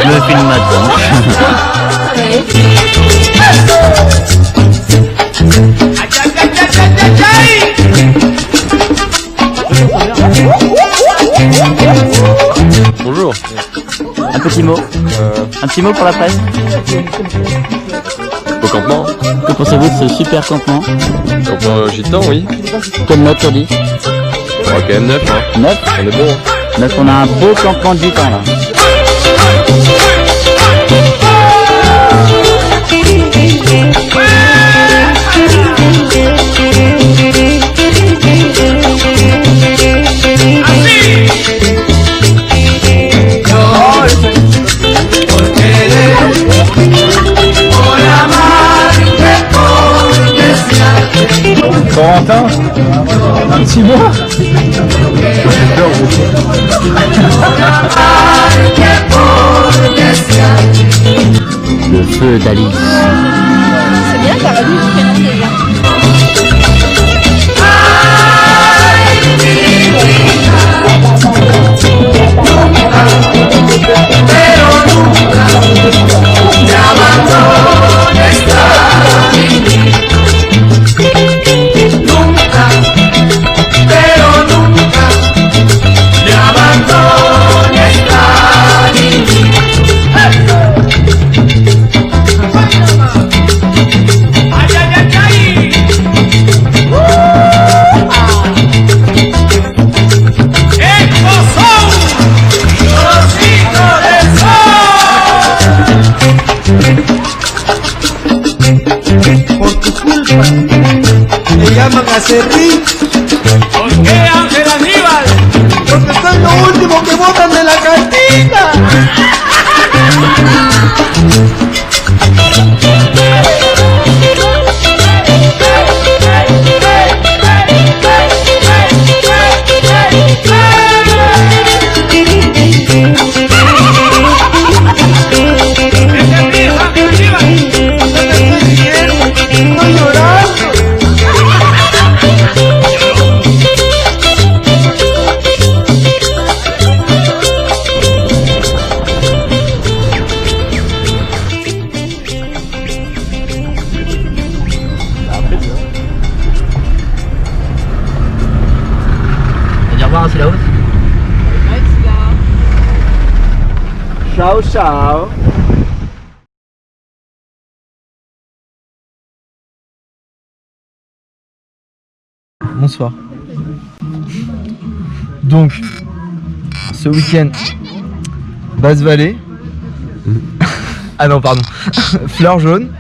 Je me filme maintenant. Bonjour. Un petit mot. Un petit mot pour la presse. Au campement. Que pensez-vous de ce super campement? Campement gitan, oui. Quelle note sur 10? On va quand même 9, hein. 9? On est bon. Hein. 9, on a un beau campement de gitan là. Corentin, un petit mot. Le feu d'Alice. C'est bien, t'as retenu le prénom déjà. llaman a Cerrín. ¿Por qué, Ángel Aníbal? Porque soy lo último que botan de la cantina. Estoy llorando. Ciao, ciao. Bonsoir. Donc, ce week-end, Basse-Vallée. Ah non, pardon. Fleur jaune.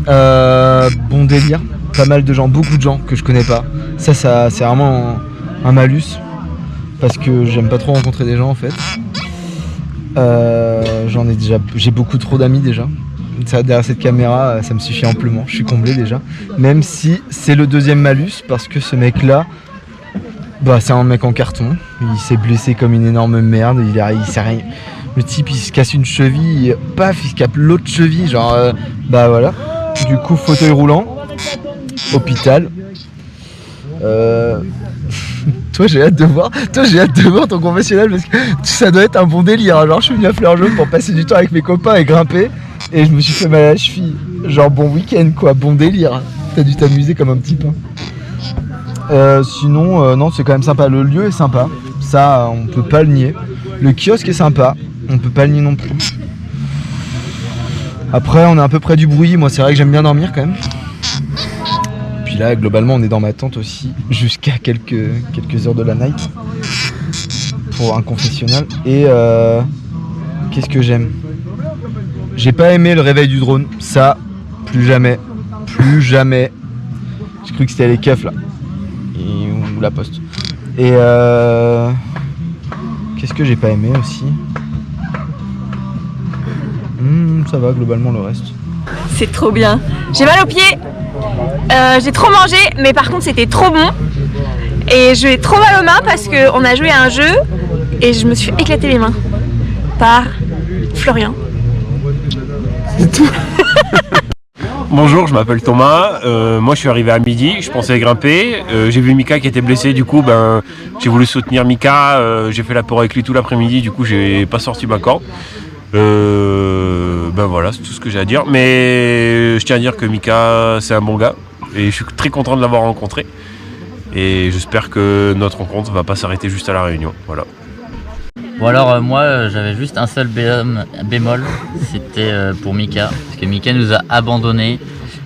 Bon délire. Pas mal de gens, beaucoup de gens que je connais pas. Ça c'est vraiment un malus. Parce que j'aime pas trop rencontrer des gens en fait. J'ai beaucoup trop d'amis déjà. Ça, derrière cette caméra, ça me suffit amplement. Je suis comblé déjà. Même si c'est le deuxième malus, parce que ce mec-là, bah, c'est un mec en carton. Il s'est blessé comme une énorme merde. Il sait rien. Le type, il se casse une cheville, paf, il se capte l'autre cheville. Genre, bah voilà. Du coup, fauteuil roulant, hôpital. Toi j'ai hâte de voir ton confessionnal parce que ça doit être un bon délire. Genre je suis venu à Fleur Jaune pour passer du temps avec mes copains et grimper et je me suis fait mal à la cheville. Genre bon week-end quoi, bon délire. T'as dû t'amuser comme un petit pain. Sinon non, c'est quand même sympa, le lieu est sympa. Ça on peut pas le nier. Le kiosque est sympa, on peut pas le nier non plus. Après on est un peu près du bruit, moi c'est vrai que j'aime bien dormir quand même. Puis là, globalement, on est dans ma tente aussi, jusqu'à quelques heures de la night, pour un confessionnal. Et qu'est-ce que j'aime? J'ai pas aimé le réveil du drone, ça, plus jamais. J'ai cru que c'était les keufs là, ou la poste. Et qu'est-ce que j'ai pas aimé aussi? Ça va, globalement, le reste. C'est trop bien. J'ai mal aux pieds. J'ai trop mangé, mais par contre c'était trop bon. Et j'ai trop mal aux mains parce qu'on a joué à un jeu et je me suis éclaté les mains par Florian. C'est tout. Bonjour, je m'appelle Thomas. Moi, je suis arrivé à midi. Je pensais grimper. J'ai vu Mika qui était blessé. Du coup, j'ai voulu soutenir Mika. J'ai fait l'apport avec lui tout l'après-midi. Du coup, j'ai pas sorti ma corde. Voilà, c'est tout ce que j'ai à dire. Mais je tiens à dire que Mika, c'est un bon gars. Et je suis très content de l'avoir rencontré. Et j'espère que notre rencontre va pas s'arrêter juste à la Réunion. Voilà. Bon alors moi j'avais juste un seul bémol, c'était pour Mika. Parce que Mika nous a abandonnés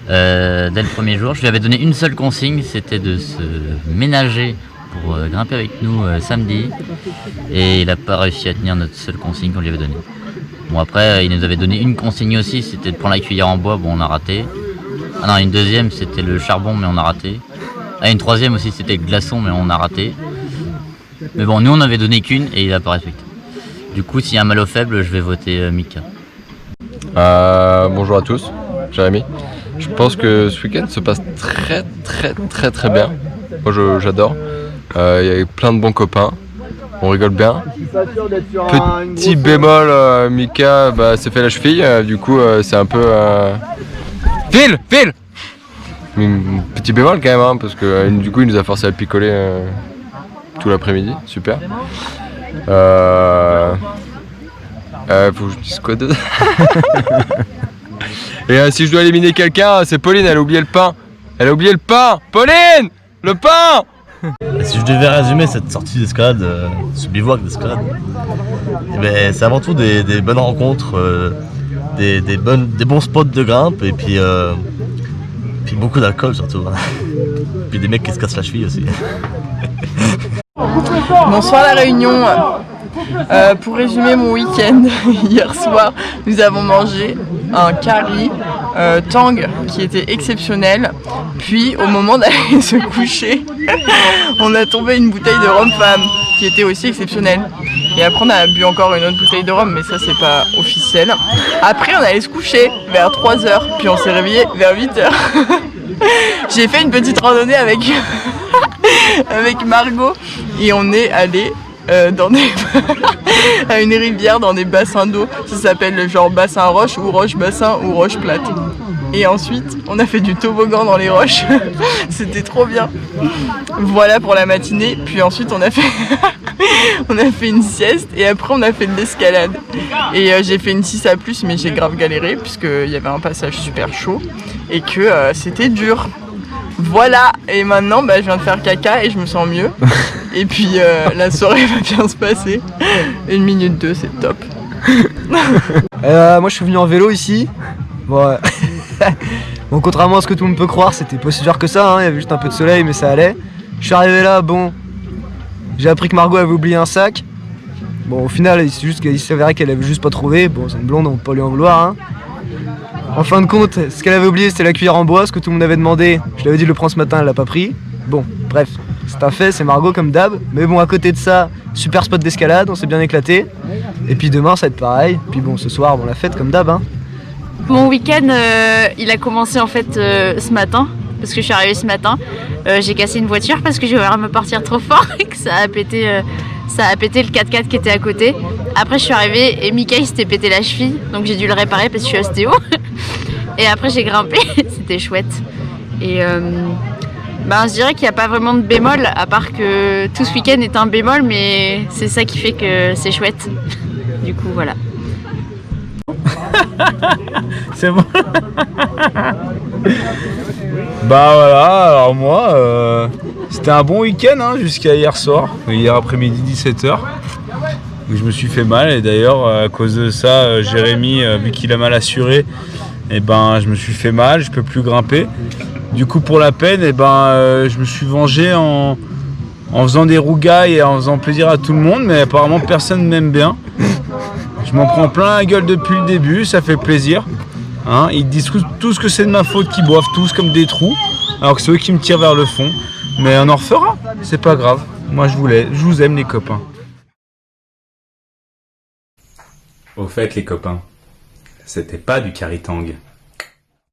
dès le premier jour. Je lui avais donné une seule consigne, c'était de se ménager pour grimper avec nous samedi. Et il n'a pas réussi à tenir notre seule consigne qu'on lui avait donnée. Bon après il nous avait donné une consigne aussi, c'était de prendre la cuillère en bois, bon on a raté. Ah non, une deuxième c'était le charbon mais on a raté. Ah, une troisième aussi c'était le glaçon mais on a raté. Mais bon nous on avait donné qu'une et il n'a pas respecté. Du coup s'il y a un mal au faible je vais voter Mika. Bonjour à tous, Jérémy. Je pense que ce week-end se passe très bien. Moi j'adore. Il y a plein de bons copains. On rigole bien. Petit bémol, Mika s'est fait la cheville, du coup c'est un peu... File Petit bémol quand même, hein, parce que du coup il nous a forcé à picoler tout l'après-midi, super. Faut que je dise quoi d'autre? Et si je dois éliminer quelqu'un, c'est Pauline, elle a oublié le pain. Pauline! Le pain! Si je devais résumer cette sortie d'escalade, ce bivouac d'escalade, c'est avant tout des bonnes rencontres, des bons spots de grimpe et puis beaucoup d'alcool surtout. Hein. Puis des mecs qui se cassent la cheville aussi. Bonsoir la Réunion. Pour résumer mon week-end, hier soir, nous avons mangé un curry tang qui était exceptionnel. Puis au moment d'aller se coucher, on a tombé une bouteille de rhum femme qui était aussi exceptionnelle. Et après on a bu encore une autre bouteille de rhum, mais ça c'est pas officiel. Après on allait se coucher vers 3h, puis on s'est réveillé vers 8h. J'ai fait une petite randonnée avec Margot et on est allé à une rivière dans des bassins d'eau. Ça s'appelle genre bassin roche ou roche bassin ou roche plate. Et ensuite on a fait du toboggan dans les roches. C'était trop bien. Voilà pour la matinée. Puis ensuite on a fait une sieste et après on a fait de l'escalade. Et j'ai fait une 6A+, mais j'ai grave galéré puisqu'il y avait un passage super chaud et que c'était dur. Voilà, et maintenant je viens de faire caca et je me sens mieux. Et puis la soirée va bien se passer. 1 minute 2, c'est top. Moi je suis venu en vélo ici. Bon, bon, contrairement à ce que tout le monde peut croire, c'était pas si dur que ça, hein. Il y avait juste un peu de soleil mais ça allait. Je suis arrivé là, bon, j'ai appris que Margot avait oublié un sac. Bon, au final, c'est juste qu'il s'avérait qu'elle avait juste pas trouvé. Bon, c'est une blonde, on peut pas lui en vouloir, hein. En fin de compte, ce qu'elle avait oublié, c'était la cuillère en bois, ce que tout le monde avait demandé. Je lui avais dit de le prendre ce matin, elle l'a pas pris. Bon, bref, c'est un fait, c'est Margot comme d'hab. Mais bon, à côté de ça, super spot d'escalade, on s'est bien éclaté. Et puis demain, ça va être pareil. Puis bon, ce soir, bon, la fête comme d'hab, hein. Mon week-end, il a commencé en fait ce matin, parce que je suis arrivée ce matin. J'ai cassé une voiture parce que j'ai ouvert me partir trop fort et que ça a pété le 4x4 qui était à côté. Après, je suis arrivée et Mika il s'était pété la cheville, donc j'ai dû le réparer parce que je suis ostéo. Et après, j'ai grimpé, c'était chouette. Et je dirais qu'il n'y a pas vraiment de bémol, à part que tout ce week-end est un bémol, mais c'est ça qui fait que c'est chouette. Du coup, voilà. C'est bon. Bah voilà, alors moi, c'était un bon week-end hein, jusqu'à hier soir, hier après-midi 17h, où je me suis fait mal et d'ailleurs à cause de ça, Jérémy, vu qu'il a mal assuré, et je me suis fait mal, je peux plus grimper. Du coup pour la peine, je me suis vengé en faisant des rougailles et en faisant plaisir à tout le monde, mais apparemment personne ne m'aime bien. Je m'en prends plein la gueule depuis le début, ça fait plaisir. Hein, ils disent tous que c'est de ma faute, qu'ils boivent tous comme des trous, alors que c'est eux qui me tirent vers le fond. Mais on en refera, c'est pas grave. Moi je vous aime les copains. Au fait les copains, c'était pas du Caritang.